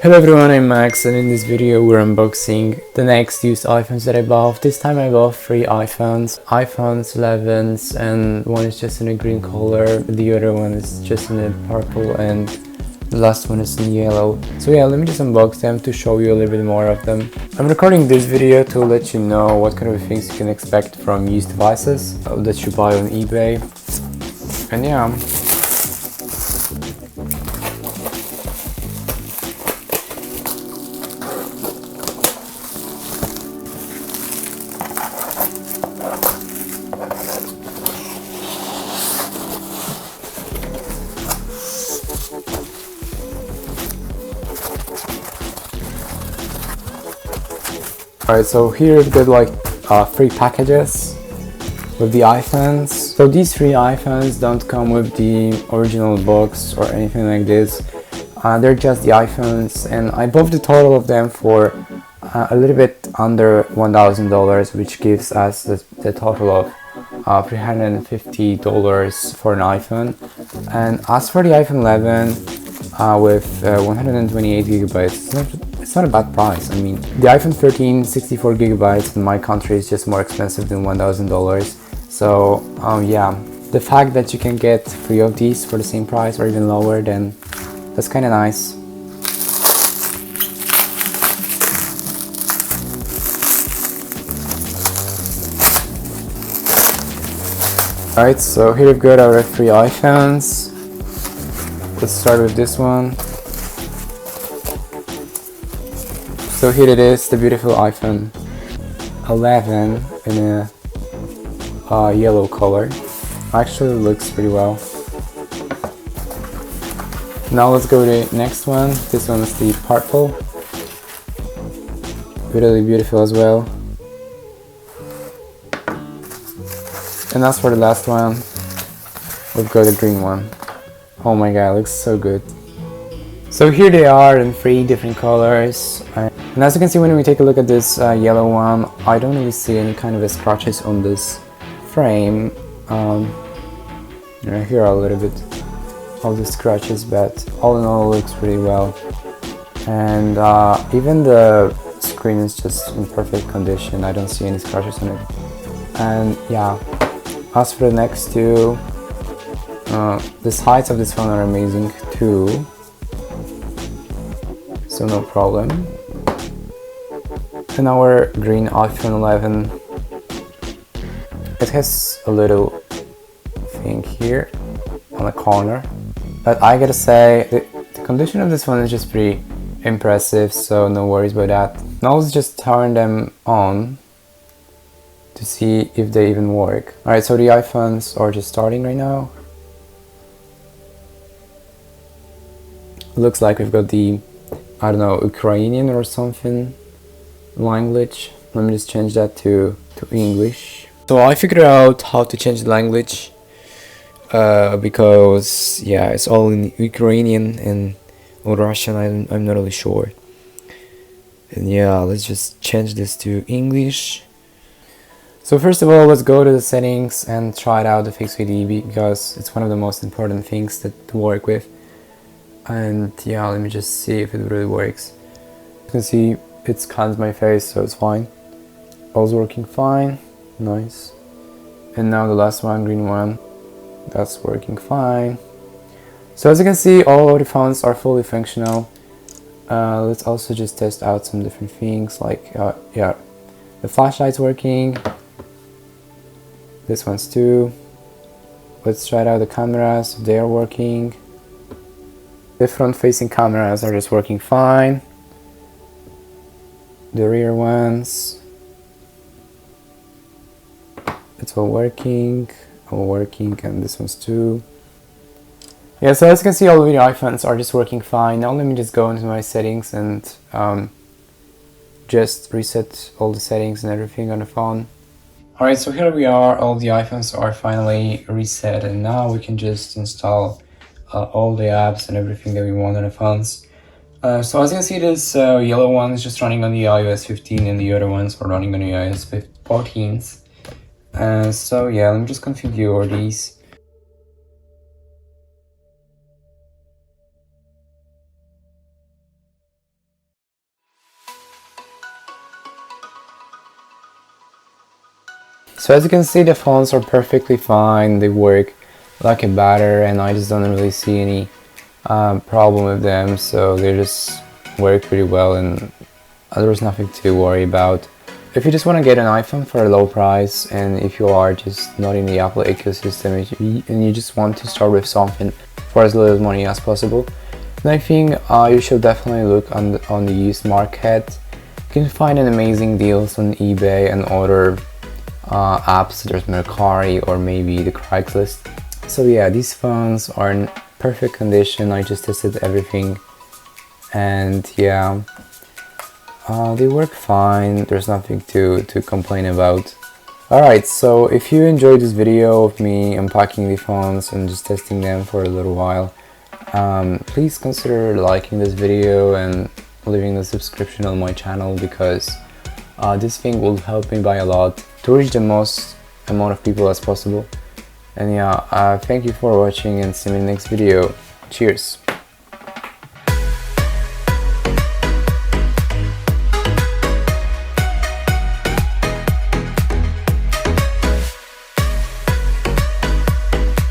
Hello everyone, I'm Max, and in this video we're unboxing the next used iPhones that I bought. This time I bought 3 iPhones 11s, and one is just in a green color, the other one is just in a purple, and the last one is in yellow. So yeah, let me just unbox them to show you a little bit more of them. I'm recording this video to let you know what kind of things you can expect from used devices that you buy on eBay. And yeah. Alright, so here we've got like 3 packages with the iPhones. So these 3 iPhones don't come with the original box or anything like this. They're just the iPhones, and I bought the total of them for a little bit under $1,000, which gives us the total of $350 for an iPhone. And as for the iPhone 11 with 128 gigabytes, it's not a bad price. I mean, the iPhone 13 64 gigabytes in my country is just more expensive than $1,000. So yeah, the fact that you can get 3 of these for the same price or even lower, then that's kind of nice. Alright, so here we've got our 3 iPhones. Let's start with this one. So here it is, the beautiful iPhone 11 in a yellow color. Actually looks pretty well. Now let's go to the next one. This one is the purple. Really beautiful as well. And as for the last one, we've got the green one. Oh my god, it looks so good. So here they are in 3 different colors. And as you can see, when we take a look at this yellow one, I don't really see any kind of scratches on this frame. Here are a little bit of the scratches, but all in all it looks pretty well. And even the screen is just in perfect condition. I don't see any scratches on it. And yeah, as for the next 2, the sides of this phone are amazing too, so no problem. And our green iPhone 11, it has a little thing here on the corner, but I gotta say the condition of this phone is just pretty impressive, so no worries about that. Now let's just turn them on to see if they even work. Alright, so the iPhones are just starting right now. Looks like we've got the, I don't know, Ukrainian or something language. Let me just change that to English. So I figured out how to change the language because yeah, it's all in Ukrainian and Russian. I'm not really sure. And yeah, let's just change this to English. So first of all, let's go to the settings and try out the fixed ID, because it's one of the most important things to work with. And yeah, let me just see if it really works. You can see it scans my face, so it's fine. All's working fine. Nice. And now the last one, green one, that's working fine. So as you can see, all of the phones are fully functional. Let's also just test out some different things, like yeah, the flashlight's working. This one's too. Let's try out the cameras, if they are working. The front-facing cameras are just working fine. The rear ones, it's all working, and this one's too. Yeah, so as you can see, all of the iPhones are just working fine. Now let me just go into my settings and just reset all the settings and everything on the phone. Alright, so here we are, all the iPhones are finally reset, and now we can just install all the apps and everything that we want on the phones. So as you can see, this yellow one is just running on the iOS 15, and the other ones are running on the iOS 14s. So yeah, let me just configure these. So as you can see, the phones are perfectly fine, they work like a batter, and I just don't really see any problem with them, so they just work pretty well and there's nothing to worry about. If you just want to get an iPhone for a low price, and if you are just not in the Apple ecosystem and you just want to start with something for as little money as possible, then I think you should definitely look on the used market. You can find an amazing deals on eBay and other apps. There's Mercari or maybe the Craigslist. So yeah, these phones are in perfect condition. I just tested everything, and yeah, they work fine. There's nothing to complain about. Alright, so if you enjoyed this video of me unpacking the phones and just testing them for a little while, please consider liking this video and leaving a subscription on my channel, because this thing will help me by a lot to reach the most amount of people as possible. And yeah, thank you for watching, and see you in the next video. Cheers!